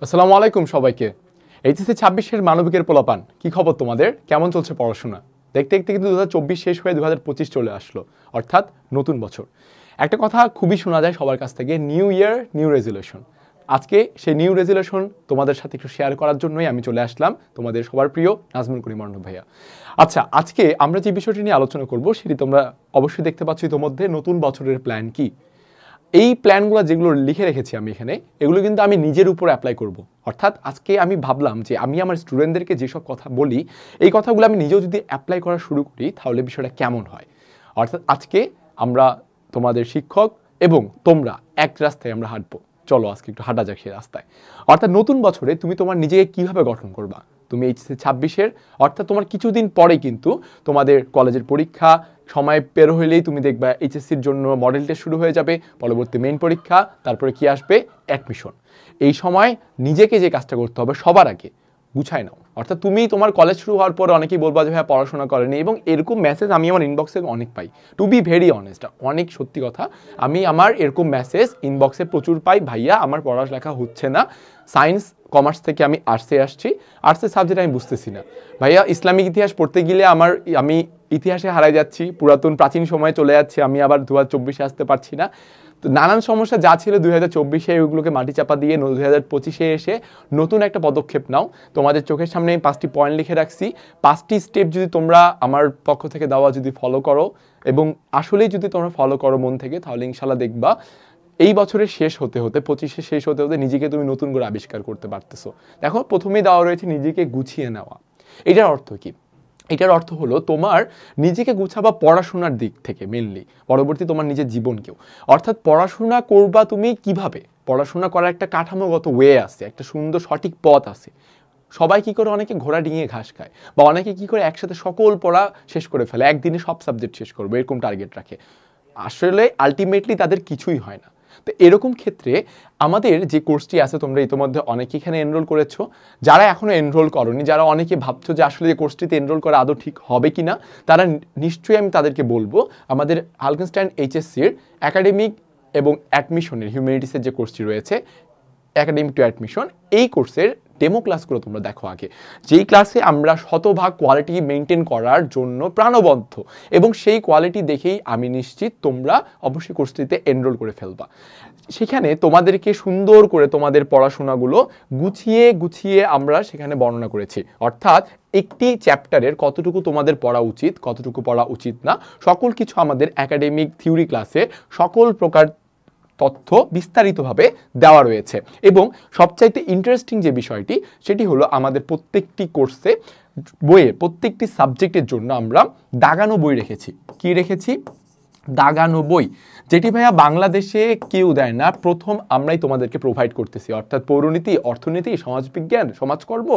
আসসালামু আলাইকুম সবাইকে। এইচএসসি 26-এর মানবিকের পোলাপান, কি খবর তোমাদের? কেমন চলছে পড়াশোনা? দেখতে দেখতে কিন্তু 2024 শেষ হয়ে 2025 চলে আসলো, অর্থাৎ নতুন বছর। একটা কথা খুবই শোনা যায় সবার কাছ থেকে, নিউ ইয়ার নিউ রেজুলেশন। আজকে সেই নিউ রেজুলেশন তোমাদের সাথে একটু শেয়ার করার জন্যই আমি চলে আসলাম, তোমাদের সবার প্রিয় নাজমুল করিম অর্ণব ভাইয়া। আচ্ছা, আজকে আমরা যে বিষয়টি নিয়ে আলোচনা করব সেটি তোমরা অবশ্যই দেখতে পাচ্ছ ইতোমধ্যে, নতুন বছরের প্ল্যান কি। এই প্ল্যানগুলো যেগুলো লিখে রেখেছি আমি এখানে, এগুলো কিন্তু আমি নিজের উপর অ্যাপ্লাই করব। অর্থাৎ আজকে আমি ভাবলাম যে আমি আমার স্টুডেন্টদেরকে যেসব কথা বলি, এই কথাগুলো আমি নিজেও যদি অ্যাপ্লাই করা শুরু করি তাহলে বিষয়টা কেমন হয়। অর্থাৎ আজকে আমরা তোমাদের শিক্ষক এবং তোমরা এক রাস্তায় আমরা হাঁটবো। চলো আজকে একটু হাঁটা যাক সেই রাস্তায়। অর্থাৎ নতুন বছরে তুমি তোমার নিজেকে কিভাবে গঠন করবা। তুমি এইচএসসি 26-এর, অর্থাৎ তোমার কিছুদিন পরে কিন্তু তোমাদের কলেজের পরীক্ষা, সময় পেরো হইলেই তুমি দেখবা এইচএসসির জন্য মডেল টেস্ট শুরু হয়ে যাবে, পরবর্তী মেইন পরীক্ষা, তারপরে কি আসবে, অ্যাডমিশন। এই সময় নিজেকে যে কাজটা করতে হবে সবার আগে গুছায় নাও। অর্থাৎ তুমি তোমার কলেজ শুরু হওয়ার পর অনেকেই বলবা যে হ্যাঁ পড়াশোনা করেনি, এবং এরকম মেসেজ আমি আমার ইনবক্সে অনেক পাই। টু বি ভেরি অনেস্ট, অনেক সত্যি কথা, আমি আমার এরকম মেসেজ ইনবক্সে প্রচুর পাই, ভাইয়া আমার পড়ালেখা হচ্ছে না, সায়েন্স কমার্স থেকে আমি আর্টসে আসছি, আর্টসের সাবজেক্ট আমি বুঝতেছি না, ভাইয়া ইসলামিক ইতিহাস পড়তে গেলে আমি ইতিহাসে হারাই যাচ্ছি, পুরাতন প্রাচীন সময়ে চলে যাচ্ছে, আমি আবার 2024-এ আসতে পারছি না। তো নানান সমস্যা যা ছিল 2024-এ, ওইগুলোকে মাটি চাপা দিয়ে 2025-এ এসে নতুন একটা পদক্ষেপ নাও। তোমাদের চোখের সামনে আমি 5টি পয়েন্ট লিখে রাখছি, 5টি স্টেপ যদি তোমরা আমার পক্ষ থেকে দেওয়া যদি ফলো করো, এবং আসলেই যদি তোমরা ফলো করো মন থেকে, তাহলে ইনশাল্লাহ দেখবা এই বছরের শেষ হতে হতে, 25-এ শেষ হতে হতে নিজেকে তুমি নতুন করে আবিষ্কার করতে পারতেছো। দেখো, প্রথমেই দেওয়া রয়েছে নিজেকে গুছিয়ে নেওয়া। এটার অর্থ কি? এটার অর্থ হলো তোমার নিজেকে গুছাবা পড়াশোনার দিক থেকে মেনলি, পরবর্তী তোমার নিজের জীবনকেও। অর্থাৎ পড়াশোনা করবা তুমি কিভাবে, পড়াশোনা করার একটা কাঠামোগত ওয়ে আছে, একটা সুন্দর সঠিক পথ আছে। সবাই কি করে, অনেকে ঘোড়া ডিঙিয়ে ঘাস খায়, বা অনেকে কি করে একসাথে সকল পড়া শেষ করে ফেলে, একদিনে সব সাবজেক্ট শেষ করবে এরকম টার্গেট রাখে। আসলে আলটিমেটলি তাদের কিছুই হয় না। তো এরকম ক্ষেত্রে আমাদের যে কোর্সটি আছে, তোমরা ইতিমধ্যে অনেকে এখানে এনরোল করেছো, যারা এখনো এনরোল করনি, যারা অনেকে ভাবছো যে আসলে এই কোর্সটিতে এনরোল করা আদৌ ঠিক হবে কিনা, তারা নিশ্চয়ই আমি তাদেরকে বলবো আমাদের হালকেনস্টাইন এইচএসসির একাডেমিক এবং অ্যাডমিশনের হিউম্যানিটিসের যে কোর্সটি রয়েছে, একাডেমিক টু অ্যাডমিশন, এই কোর্সের ডেমো ক্লাসগুলো তোমরা দেখো আগে, যেই ক্লাসে আমরা শতভাগ কোয়ালিটি মেনটেন করার জন্য প্রাণবদ্ধ, এবং সেই কোয়ালিটি দেখেই আমি নিশ্চিত তোমরা অবশ্যই কোর্সটিতে এনরোল করে ফেলবা। সেখানে তোমাদেরকে সুন্দর করে তোমাদের পড়াশোনাগুলো গুছিয়ে গুছিয়ে আমরা সেখানে বর্ণনা করেছি। অর্থাৎ একটি চ্যাপ্টারের কতটুকু তোমাদের পড়া উচিত, কতটুকু পড়া উচিত না, সকল কিছু আমাদের একাডেমিক থিওরি ক্লাসে সকল প্রকার তথ্য বিস্তারিতভাবে দেওয়া রয়েছে। এবং সবচাইতে ইন্টারেস্টিং যে বিষয়টি, সেটি হলো আমাদের প্রত্যেকটি কোর্সে বইয়ের প্রত্যেকটি সাবজেক্টের জন্য আমরা দাগানো বই রেখেছি। কি রেখেছি? দাগানো বই, যেটি ভাইয়া বাংলাদেশে কেউ দেয় না, প্রথম আমরাই তোমাদেরকে প্রোভাইড করতেছি। অর্থাৎ পৌরনীতি, অর্থনীতি, সমাজবিজ্ঞান, সমাজকর্ম,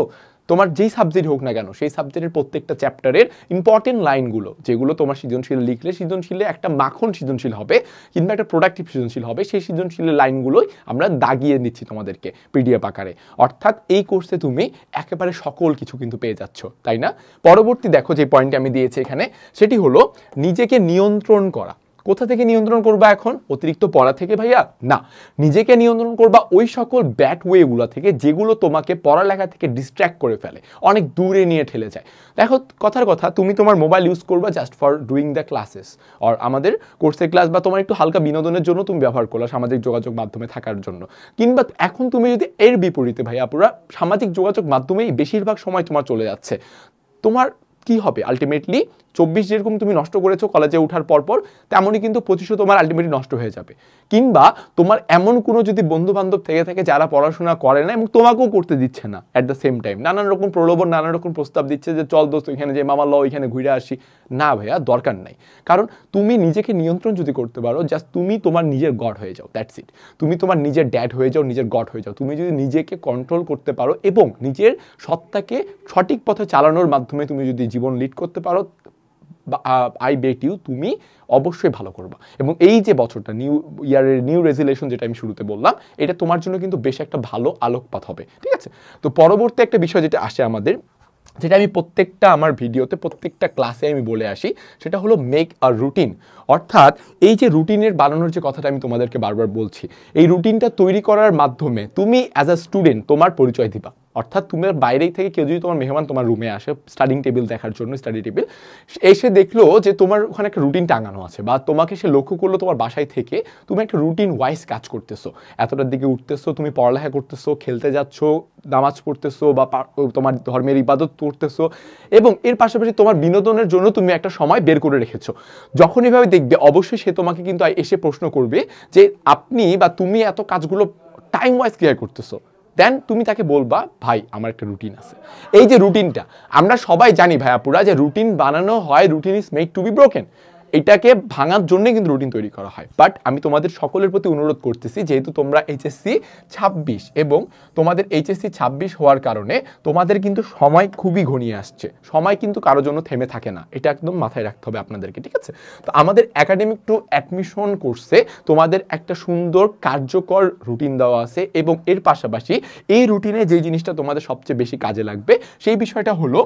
তোমার যেই সাবজেক্ট হোক না কেন, সেই সাবজেক্টের প্রত্যেকটা চ্যাপ্টারের ইম্পর্টেন্ট লাইনগুলো, যেগুলো তোমার সৃজনশীল লিখলে সৃজনশীলে একটা মাখন সৃজনশীল হবে, কিংবা একটা প্রোডাক্টিভ সৃজনশীল হবে, সেই সৃজনশীলের লাইনগুলোই আমরা দাগিয়ে নিচ্ছি তোমাদেরকে পিডিএফ আকারে। অর্থাৎ এই কোর্সে তুমি একেবারে সকল কিছু কিন্তু পেয়ে যাচ্ছ, তাই না? পরবর্তী দেখো যে পয়েন্টটি আমি দিয়েছি এখানে, সেটি হলো নিজেকে নিয়ন্ত্রণ করা। কোথা থেকে নিয়ন্ত্রণ করবা এখন? অতিরিক্ত পড়া থেকে ভাইয়া না, নিজেকে নিয়ন্ত্রণ করবা ওই সকল ব্যাড ওয়েগুলো থেকে যেগুলো তোমাকে পড়ালেখা থেকে ডিস্ট্র্যাক্ট করে ফেলে, অনেক দূরে নিয়ে ঠেলে যায়। দেখো, কথার কথা, তুমি তোমার মোবাইল ইউজ করবা just for doing the classes, আর আমাদের কোর্সের ক্লাস বা তোমার একটু হালকা বিনোদনের জন্য তুমি ব্যবহার করলা, সামাজিক যোগাযোগ মাধ্যমে থাকার জন্য। কিংবা এখন তুমি যদি এর বিপরীতে ভাইয়া পুরা সামাজিক যোগাযোগ মাধ্যমেই বেশিরভাগ সময় তোমার চলে যাচ্ছে, তোমার কি হবে আলটিমেটলি? 24 যেরকম তুমি নষ্ট করেছো কলেজে ওঠার পরপর, তেমনই কিন্তু 25 তোমার আলটিমেটলি নষ্ট হয়ে যাবে। কিংবা তোমার এমন কোনো যদি বন্ধু বান্ধব থেকে থাকে যারা পড়াশোনা করে না এবং তোমাকেও করতে দিচ্ছে না, অ্যাট দ্য সেম টাইম নানান রকম প্রলোভন, নানান রকম প্রস্তাব দিচ্ছে যে চল দোস্ত এখানে যে মামা ল ওইখানে ঘুরে আসি, না ভাইয়া দরকার নাই। কারণ তুমি নিজেকে নিয়ন্ত্রণ যদি করতে পারো, জাস্ট তুমি তোমার নিজের গড হয়ে যাও, দ্যাটস ইট। তুমি তোমার নিজের ড্যাড হয়ে যাও, নিজের গড হয়ে যাও। তুমি যদি নিজেকে কন্ট্রোল করতে পারো এবং নিজের সত্তাকে সঠিক পথে চালানোর মাধ্যমে তুমি যদি জীবন লিড করতে পারো, আই বেট ইউ, তুমি অবশ্যই ভালো করবা। এবং এই যে বছরটা নিউ ইয়ারের নিউ রেজুলেশন, যেটা আমি শুরুতে বললাম, এটা তোমার জন্য কিন্তু বেশ একটা ভালো আলোকপাত হবে, ঠিক আছে? তো পরবর্তী একটা বিষয় যেটা আসে আমাদের, যেটা আমি প্রত্যেকটা আমার ভিডিওতে প্রত্যেকটা ক্লাসে আমি বলে আসি, সেটা হলো মেক আ রুটিন। অর্থাৎ এই যে রুটিনের বানানোর যে কথাটা আমি তোমাদেরকে বারবার বলছি, এই রুটিনটা তৈরি করার মাধ্যমে তুমি অ্যাজ আ স্টুডেন্ট তোমার পরিচয় দিবা। অর্থাৎ তুমি বাইরেই থেকে কেউ যদি তোমার মেহমান তোমার রুমে আসে স্টাডিং টেবিল দেখার জন্য, স্টাডি টেবিল এসে দেখলো যে তোমার ওখানে একটা রুটিন টাঙানো আছে, বা তোমাকে সে লক্ষ্য করলো তোমার বাসায় থেকে তুমি একটা রুটিন ওয়াইজ কাজ করতেছো, এতটার দিকে উঠতেছো, তুমি পড়ালেখা করতেছো, খেলতে যাচ্ছ, নামাজ পড়তেছো, বা তোমার ধর্মের ইবাদত করতেছো, এবং এর পাশাপাশি তোমার বিনোদনের জন্য তুমি একটা সময় বের করে রেখেছো। যখন এভাবে দেখবে অবশ্যই সে তোমাকে কিন্তু এসে প্রশ্ন করবে যে আপনি বা তুমি এত কাজগুলো টাইম ওয়াইজ ক্লিয়ার করতেছো। দেন তুমি তাকে বলবা ভাই আমার একটা রুটিন আছে। এই যে রুটিনটা আমরা সবাই জানি ভাইয়াপুরা, যে রুটিন বানানো হয়, routine is made to B broken, এটাকে ভাঙার জন্য কিন্তু রুটিন তৈরি করা হয়। বাট আমি তোমাদের সকলের প্রতি অনুরোধ করতেছি, যেহেতু তোমরা এইচএসসি 26 এবং তোমাদের এইচএসসি 26 হওয়ার কারণে তোমাদের কিন্তু সময় খুবই ঘনিয়ে আসছে, সময় কিন্তু কারোর জন্য থেমে থাকে না, এটা একদম মাথায় রাখতে হবে আপনাদেরকে, ঠিক আছে? তো আমাদের একাডেমিক টু অ্যাডমিশন কোর্সে তোমাদের একটা সুন্দর কার্যকর রুটিন দেওয়া আছে, এবং এর পাশাপাশি এই রুটিনে যে জিনিসটা তোমাদের সবচেয়ে বেশি কাজে লাগবে সেই বিষয়টা হলো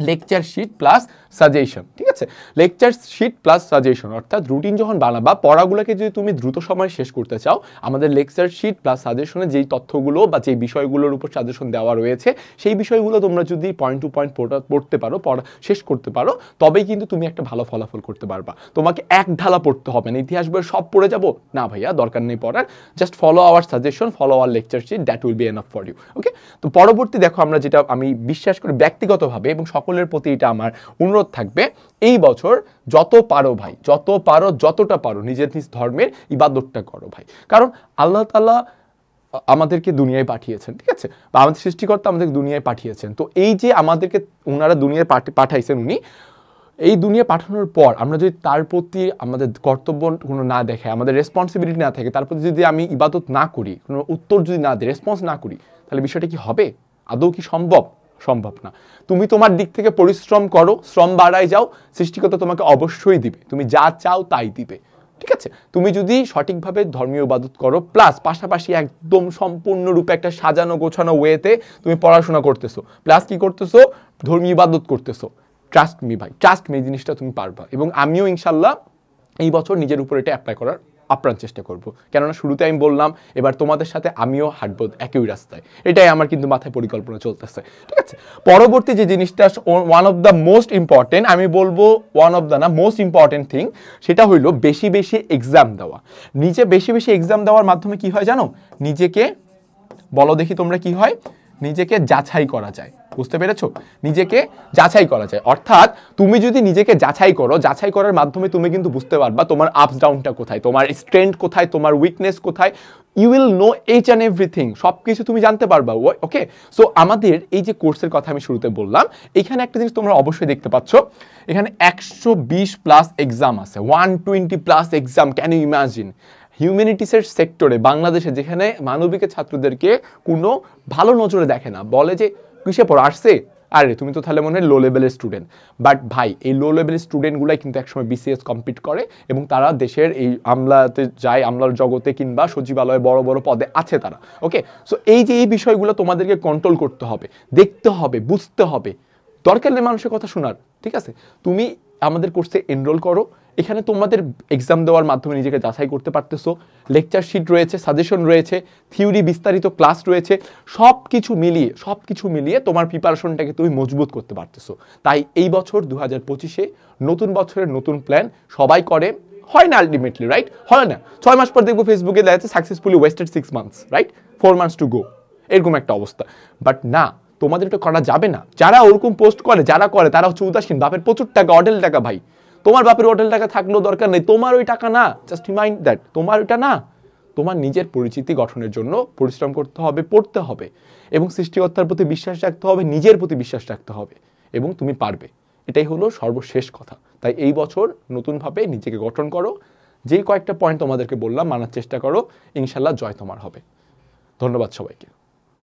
লেকচার শিট প্লাস সাজেশন। ঠিক আছে, লেকচার শিট প্লাস সাজেশন, অর্থাৎ রুটিন যখন বানাবা, পড়াগুলোকে যদি তুমি দ্রুত সময় শেষ করতে চাও, আমাদের লেকচার শিট প্লাস সাজেশনে যেই তথ্যগুলো বা যেই বিষয়গুলোর উপর সাজেশন দেওয়া রয়েছে, সেই বিষয়গুলো তোমরা যদি পয়েন্ট টু পয়েন্ট পড়তে পারো, পড়া শেষ করতে পারো, তবেই কিন্তু তুমি একটা ভালো ফলাফল করতে পারবা। তোমাকে এক ঢালা পড়তে হবে না, ইতিহাস বই সব পড়ে যাবো না ভাইয়া, দরকার নেই পড়ার, just follow our suggestion, follow our lecture sheet, that will be enough for you. Okay, তো পরবর্তী দেখো আমরা যেটা আমি বিশ্বাস করি ব্যক্তিগতভাবে, এবং সকলের প্রতি এটা আমার অনুরোধ থাকবে, এই বছর যত পারো ভাই, যত পারো, যতটা পারো নিজের নিজ ধর্মের ইবাদতটা করো ভাই। কারণ আল্লাহ তাআলা আমাদেরকে দুনিয়ায় পাঠিয়েছেন, ঠিক আছে, বা আমাদের সৃষ্টিকর্তা আমাদেরকে দুনিয়ায় পাঠিয়েছেন। তো এই যে আমাদেরকে ওনারা দুনিয়ায় পাঠাইছেন, উনি এই দুনিয়া পাঠানোর পর আমরা যদি তার প্রতি আমাদের কর্তব্য কোনো না দেখে, আমাদের রেসপন্সিবিলিটি না থাকে, তার প্রতি যদি আমি ইবাদত না করি, কোনো উত্তর যদি না দিই, রেসপন্স না করি, তাহলে বিষয়টা কি হবে? আদৌ কি সম্ভব? সম্ভব না। তুমি তোমার দিক থেকে পরিশ্রম করো, শ্রম বাড়ায় যাও, সৃষ্টিকর্তা তোমাকে অবশ্যই দিবে, তুমি যা চাও তাই দিবে। ঠিক আছে, তুমি যদি সঠিকভাবে ধর্মীয় ইবাদত করো, প্লাস পাশাপাশি একদম সম্পূর্ণরূপে একটা সাজানো গোছানো ওয়েতে তুমি পড়াশোনা করতেছো, প্লাস কি করতেছো, ধর্মীয় ইবাদত করতেছো, ট্রাস্ট মি ভাই, ট্রাস্ট মি, এই জিনিসটা তুমি পারবা। এবং আমিও ইনশাল্লাহ এই বছর নিজের উপর এটা অ্যাপ্লাই করার আপ্রাণ চেষ্টা করব, কেননা শুরুতে আমি বললাম এবার তোমাদের সাথে আমিও হাঁটবো একই রাস্তায়, এটাই আমার কিন্তু মাথায় পরিকল্পনা চলতেছে। ঠিক আছে, পরবর্তী যে জিনিসটা one of the most important, আমি বলবো ওয়ান অফ দ্য না মোস্ট ইম্পর্টেন্ট থিং, সেটা হইলো বেশি বেশি এক্সাম দেওয়া। নিজে বেশি বেশি এক্সাম দেওয়ার মাধ্যমে কি হয় জানো? নিজেকে বলো দেখি তোমরা, কি হয়? নিজেকে যাচাই করা যায়। বুঝতে পেরেছো? নিজেকে যাচাই করা যায়, অর্থাৎ তুমি যদি নিজেকে যাচাই করো, যাচাই করার মাধ্যমে তুমি কিন্তু বুঝতে পারবা তোমার আপস ডাউনটা কোথায়, তোমার স্ট্রেংথ কোথায়, তোমার উইকনেস কোথায়, you will know each and everything, সব কিছু তুমি জানতে পারবা। ওকে, সো আমাদের এই যে কোর্সের কথা আমি শুরুতে বললাম, এখানে একটা জিনিস তোমরা অবশ্যই দেখতে পাচ্ছ, এখানে 120 প্লাস এক্সাম আছে, 120 plus exam, can you imagine? হিউম্যানিটিসের সেক্টরে বাংলাদেশে, যেখানে মানবিকের ছাত্রদেরকে কোনো ভালো নজরে দেখে না, বলে যে কিসে পড়ো, আসছে, আরে তুমি তো তাহলে মনে হয় লো লেভেলের স্টুডেন্ট। বাট ভাই, এই লো লেভেলের স্টুডেন্টগুলাই কিন্তু একসময় বিসিএস কমপ্লিট করে, এবং তারা দেশের এই আমলাতে যায়, আমলার জগতে কিংবা সচিবালয়ে বড় বড় পদে আছে তারা। ওকে, সো এই যে এই বিষয়গুলো তোমাদেরকে কন্ট্রোল করতে হবে, দেখতে হবে, বুঝতে হবে, দরকার নেই মানুষের কথা শোনার। ঠিক আছে, তুমি আমাদের কোর্সে এনরোল করো, এখানে তোমাদের এক্সাম দেওয়ার মাধ্যমে নিজেকে যাচাই করতে পারতেছো, লেকচার শিট রয়েছে, সাজেশন রয়েছে, থিওরি বিস্তারিত ক্লাস রয়েছে, সব কিছু মিলিয়ে তোমার প্রিপারেশনটাকে তুমি মজবুত করতে পারতেছো। তাই এই বছর 2025-এ নতুন বছরের নতুন প্ল্যান সবাই করে, হয় না আলটিমেটলি, রাইট? হয় না, 6 মাস পর দেখবো ফেসবুকে দেখা যাচ্ছে successfully wasted 6 months, right? 4 months to go, এরকম একটা অবস্থা। বাট না, তোমাদের এটা করা যাবে না। যারা ওরকম পোস্ট করে, যারা করে, তারা হচ্ছে উদাসীন, বাপের প্রচুর টাকা, অঢেল টাকা ভাই। তোমার বাপের হোটেল টাকা থাকলেও দরকার নেই, তোমার ওই টাকা না, জাস্ট রিমাইন্ড দ্যাট, তোমার ওইটা না। তোমার নিজের পরিচিতি গঠনের জন্য পরিশ্রম করতে হবে, পড়তে হবে, এবং সৃষ্টিকর্তার প্রতি বিশ্বাস রাখতে হবে, নিজের প্রতি বিশ্বাস রাখতে হবে, এবং তুমি পারবে। এটাই হলো সর্বশেষ কথা। তাই এই বছর নতুনভাবে নিজেকে গঠন করো, যেই কয়েকটা পয়েন্ট তোমাদেরকে বললাম মানার চেষ্টা করো, ইনশাল্লাহ জয় তোমার হবে। ধন্যবাদ সবাইকে।